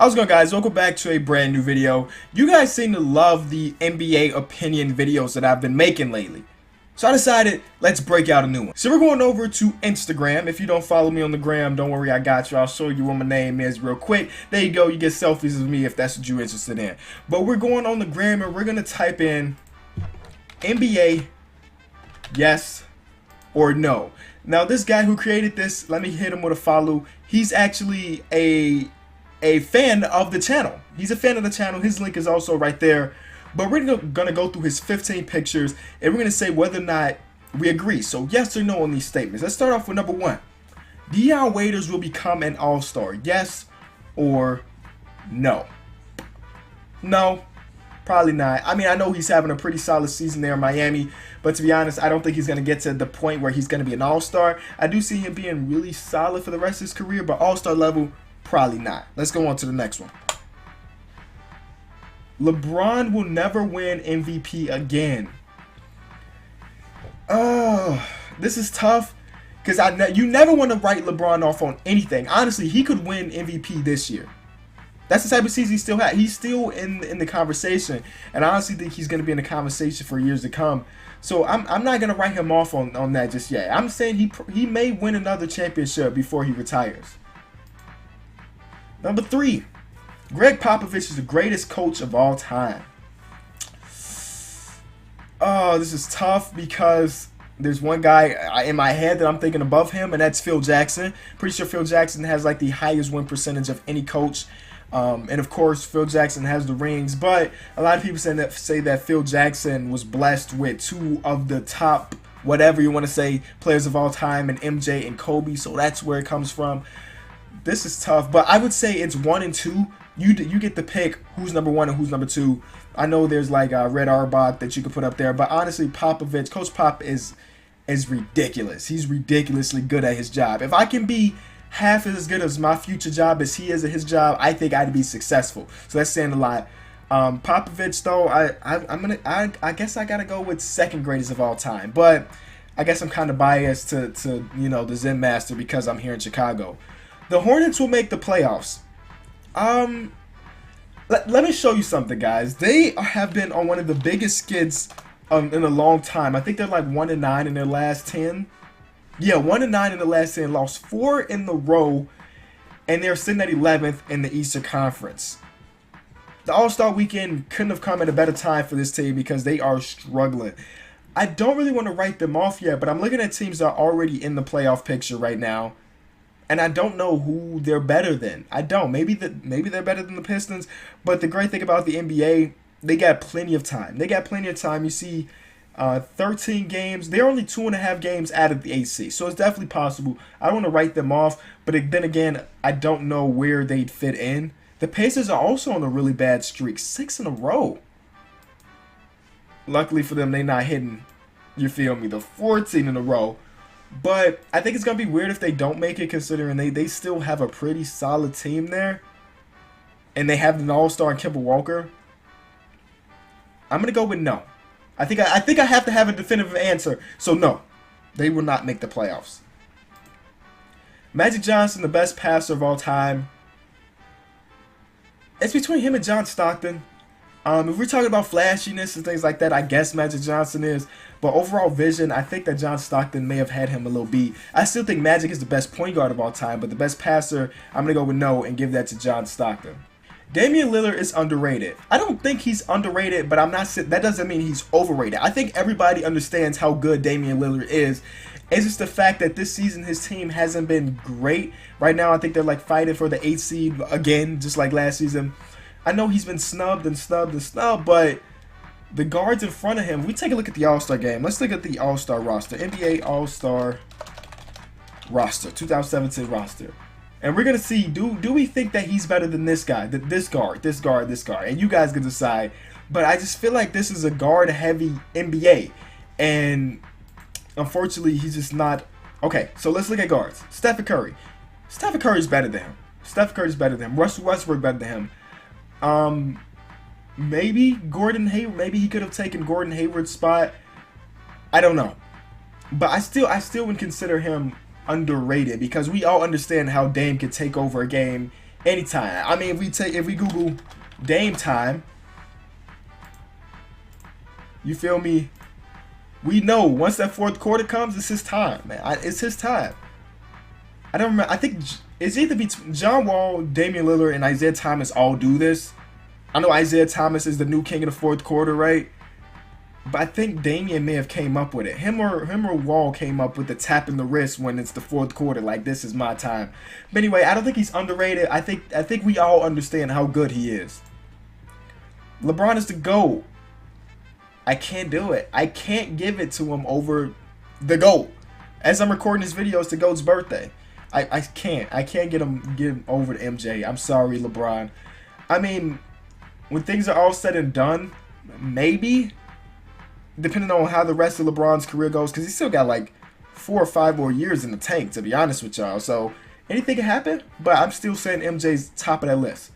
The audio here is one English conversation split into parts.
How's it going, guys? Welcome back to a brand new video. You guys seem to love the NBA opinion videos that I've been making lately. So I decided, let's break out a new one. So we're going over to Instagram. If you don't follow me on the gram, don't worry, I got you. I'll show you what my name is real quick. There you go. You get selfies of me if that's what you're interested in. But we're going on the gram and we're going to type in NBA yes or no. Now, this guy who created this, let me hit him with a follow. He's actually a fan of the channel. He's a fan of the channel. His link is also right there. But we're gonna go through his 15 pictures and we're gonna say whether or not we agree. So yes or no on these statements. Let's start off with number one. Dion Waiters will become an all-star. Yes or no? No, probably not. I mean, I know he's having a pretty solid season there in Miami, but to be honest, I don't think he's gonna get to the point where he's gonna be an all-star. I do see him being really solid for the rest of his career, but all-star level, probably not. Let's go on to the next one. LeBron will never win MVP again. Oh, this is tough because you never want to write LeBron off on anything. Honestly, he could win MVP this year. That's the type of season he still had. He's still in the conversation, and I honestly think he's going to be in the conversation for years to come. So I'm not going to write him off on that just yet. I'm saying he may win another championship before he retires. Number three, Greg Popovich is the greatest coach of all time. Oh, this is tough because there's one guy in my head that I'm thinking above him, and that's Phil Jackson. Pretty sure Phil Jackson has like the highest win percentage of any coach. And of course, Phil Jackson has the rings, but a lot of people say that Phil Jackson was blessed with two of the top, whatever you want to say, players of all time, and MJ and Kobe, so that's where it comes from. This is tough, but I would say it's 1 and 2. You get to pick who's number 1 and who's number 2. I know there's like Red Auerbach that you could put up there, but honestly, Popovich, Coach Pop is ridiculous. He's ridiculously good at his job. If I can be half as good as my future job as he is at his job, I think I'd be successful. So that's saying a lot. Popovich, though, I guess I gotta go with second greatest of all time, but I guess I'm kind of biased to the Zen Master because I'm here in Chicago. The Hornets will make the playoffs. Let me show you something, guys. They have been on one of the biggest skids in a long time. I think they're like 1-9 in their last 10. Yeah, 1-9 in the last 10. Lost 4 in the row, and they're sitting at 11th in the Eastern Conference. The All-Star Weekend couldn't have come at a better time for this team because they are struggling. I don't really want to write them off yet, but I'm looking at teams that are already in the playoff picture right now. And I don't know who they're better than. I don't. Maybe they're better than the Pistons. But the great thing about the NBA, they got plenty of time. They got plenty of time. You see 13 games. They're only 2.5 games out of the AC. So it's definitely possible. I don't want to write them off. But then again, I don't know where they'd fit in. The Pacers are also on a really bad streak. 6 in a row. Luckily for them, they're not hitting, you feel me, the 14 in a row. But I think it's going to be weird if they don't make it, considering they still have a pretty solid team there. And they have an all-star in Kemba Walker. I'm going to go with no. I think I have to have a definitive answer. So no, they will not make the playoffs. Magic Johnson, the best passer of all time. It's between him and John Stockton. If we're talking about flashiness and things like that, I guess Magic Johnson is. But overall vision, I think that John Stockton may have had him a little beat. I still think Magic is the best point guard of all time, but the best passer, I'm going to go with no and give that to John Stockton. Damian Lillard is underrated. I don't think he's underrated, but that doesn't mean he's overrated. I think everybody understands how good Damian Lillard is. It's just the fact that this season his team hasn't been great. Right now, I think they're like fighting for the 8th seed again, just like last season. I know he's been snubbed, but the guards in front of him, we take a look at the All-Star game. Let's look at the All-Star roster. NBA All-Star roster, 2017 roster. And we're going to see, do we think that he's better than this guy, this guard? And you guys can decide. But I just feel like this is a guard-heavy NBA. And unfortunately, he's just not. Okay, so let's look at guards. Stephen Curry. Stephen Curry's better than him. Russell Westbrook better than him. Maybe Gordon Hayward. Maybe he could have taken Gordon Hayward's spot. I don't know, but I still would consider him underrated because we all understand how Dame could take over a game anytime. I mean, if we Google Dame time, you feel me? We know once that fourth quarter comes, it's his time, man. It's his time. I don't remember. I think it's either between John Wall, Damian Lillard, and Isaiah Thomas all do this. I know Isaiah Thomas is the new king of the fourth quarter, right? But I think Damian may have came up with it. Him or Wall came up with the tapping the wrist when it's the fourth quarter, like this is my time. But anyway, I don't think he's underrated. I think we all understand how good he is. LeBron is the GOAT. I can't do it. I can't give it to him over the GOAT. As I'm recording this video, it's the GOAT's birthday. I can't. I can't get him over to MJ. I'm sorry, LeBron. I mean, when things are all said and done, maybe, depending on how the rest of LeBron's career goes, because he's still got like 4 or 5 more years in the tank, to be honest with y'all. So anything can happen, but I'm still saying MJ's top of that list.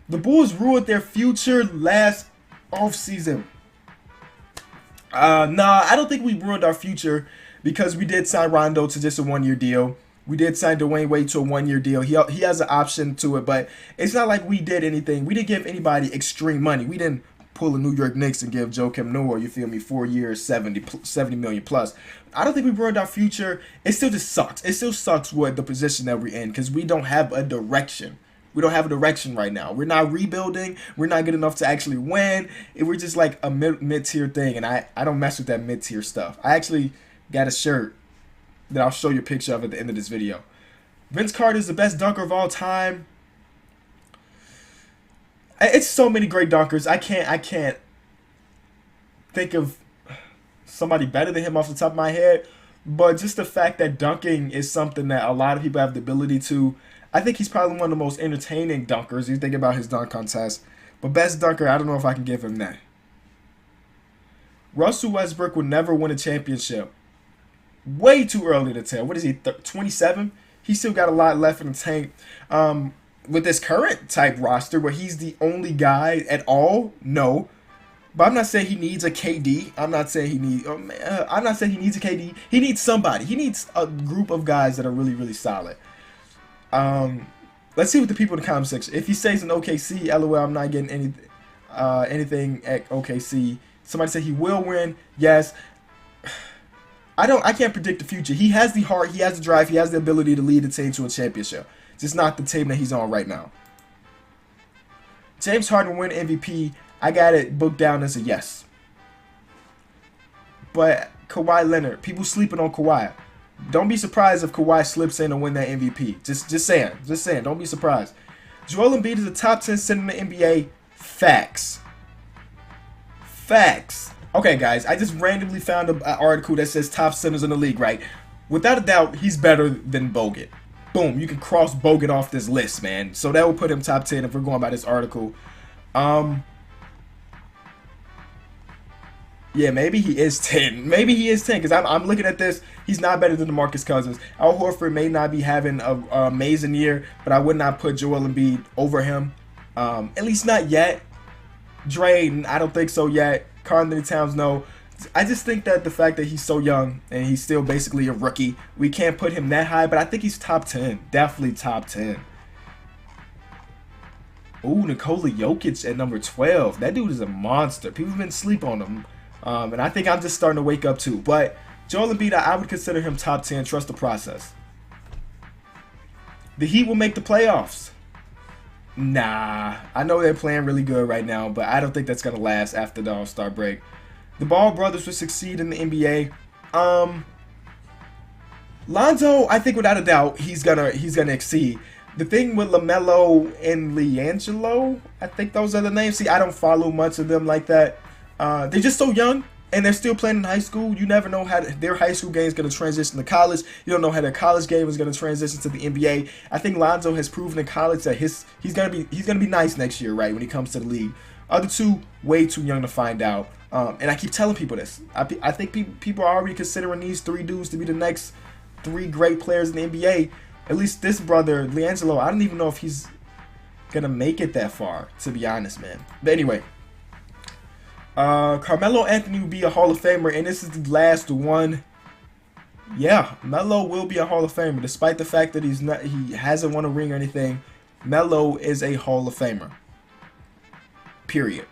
The Bulls ruined their future last offseason. Nah, I don't think we ruined our future because we did sign Rondo to just a 1-year deal. We did sign Dwayne Wade to a 1-year deal. He has an option to it, but it's not like we did anything. We didn't give anybody extreme money. We didn't pull the New York Knicks and give Joakim Noah, you feel me, 4 years, 70 million plus. I don't think we ruined our future. It still just sucks. It still sucks with the position that we're in because we don't have a direction. We don't have a direction right now. We're not rebuilding. We're not good enough to actually win. We're just like a mid-tier thing, and I don't mess with that mid-tier stuff. I actually got a shirt that I'll show you a picture of at the end of this video. Vince Carter is the best dunker of all time. It's so many great dunkers. I can't think of somebody better than him off the top of my head. But just the fact that dunking is something that a lot of people have the ability to, I think he's probably one of the most entertaining dunkers. You think about his dunk contest. But best dunker, I don't know if I can give him that. Russell Westbrook would never win a championship. Way too early to tell. What is he, 27? He's still got a lot left in the tank. With this current type roster where he's the only guy at all, no. But I'm not saying he needs a KD. I'm not saying he needs a KD. He needs somebody. He needs a group of guys that are really, really solid. Let's see what the people in the comment section. If he stays in OKC, LOL, I'm not getting anything at OKC. Somebody said he will win. Yes. I can't predict the future. He has the heart, he has the drive, he has the ability to lead the team to a championship. Just not the team that he's on right now. James Harden win MVP. I got it booked down as a yes. But Kawhi Leonard, people sleeping on Kawhi. Don't be surprised if Kawhi slips in and win that MVP. Just saying. Don't be surprised. Joel Embiid is a top 10 center in the NBA. Facts. Okay, guys, I just randomly found an article that says top centers in the league, right? Without a doubt, he's better than Bogut. Boom, you can cross Bogut off this list, man. So that will put him top 10 if we're going by this article. Yeah, maybe he is 10. Maybe he is 10 because I'm looking at this. He's not better than DeMarcus Cousins. Al Horford may not be having an amazing year, but I would not put Joel Embiid over him. At least not yet. Dre, I don't think so yet. Karl-Anthony Towns, no. I just think that the fact that he's so young and he's still basically a rookie, we can't put him that high, but I think he's top 10. Definitely top 10. Ooh, Nikola Jokic at number 12. That dude is a monster. People have been asleep on him. And I think I'm just starting to wake up too. But Joel Embiid, I would consider him top 10. Trust the process. The Heat will make the playoffs. Nah, I know they're playing really good right now, but I don't think that's gonna last after the All-Star break. The Ball brothers will succeed in the NBA. Lonzo, I think without a doubt, he's gonna exceed. The thing with LaMelo and LiAngelo, I think those are the names. See, I don't follow much of them like that. They're just so young, and they're still playing in high school. You never know how their high school game is going to transition to college. You don't know how their college game is going to transition to the NBA. I think Lonzo has proven in college that he's going to be nice next year, right, when he comes to the league. Other two, way too young to find out. And I keep telling people this. I think people are already considering these 3 dudes to be the next 3 great players in the NBA. At least this brother, LiAngelo, I don't even know if he's going to make it that far, to be honest, man. But anyway. Carmelo Anthony will be a Hall of Famer, and this is the last one. Yeah, Melo will be a Hall of Famer, despite the fact that he hasn't won a ring or anything. Melo is a Hall of Famer. Period.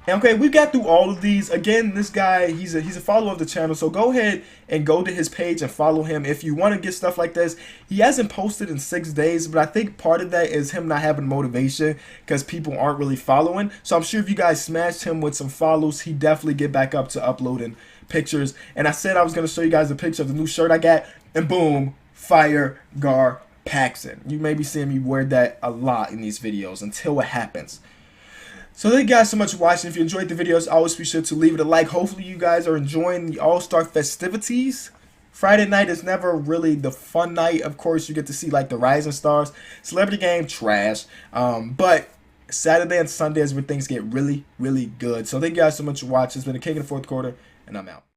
And okay, we got through all of these. Again, this guy, he's a follower of the channel, so go ahead and go to his page and follow him if you want to get stuff like this. He hasn't posted in 6 days, but I think part of that is him not having motivation because people aren't really following. So I'm sure if you guys smashed him with some follows, he definitely get back up to uploading pictures. And I said I was going to show you guys a picture of the new shirt I got, and boom, Fire Gar Paxson. You may be seeing me wear that a lot in these videos until it happens. So thank you guys so much for watching. If you enjoyed the videos, always be sure to leave it a like. Hopefully you guys are enjoying the All-Star festivities. Friday night is never really the fun night. Of course, you get to see like the rising stars. Celebrity game, trash. But Saturday and Sunday is where things get really, really good. So thank you guys so much for watching. It's been the King of the Fourth Quarter, and I'm out.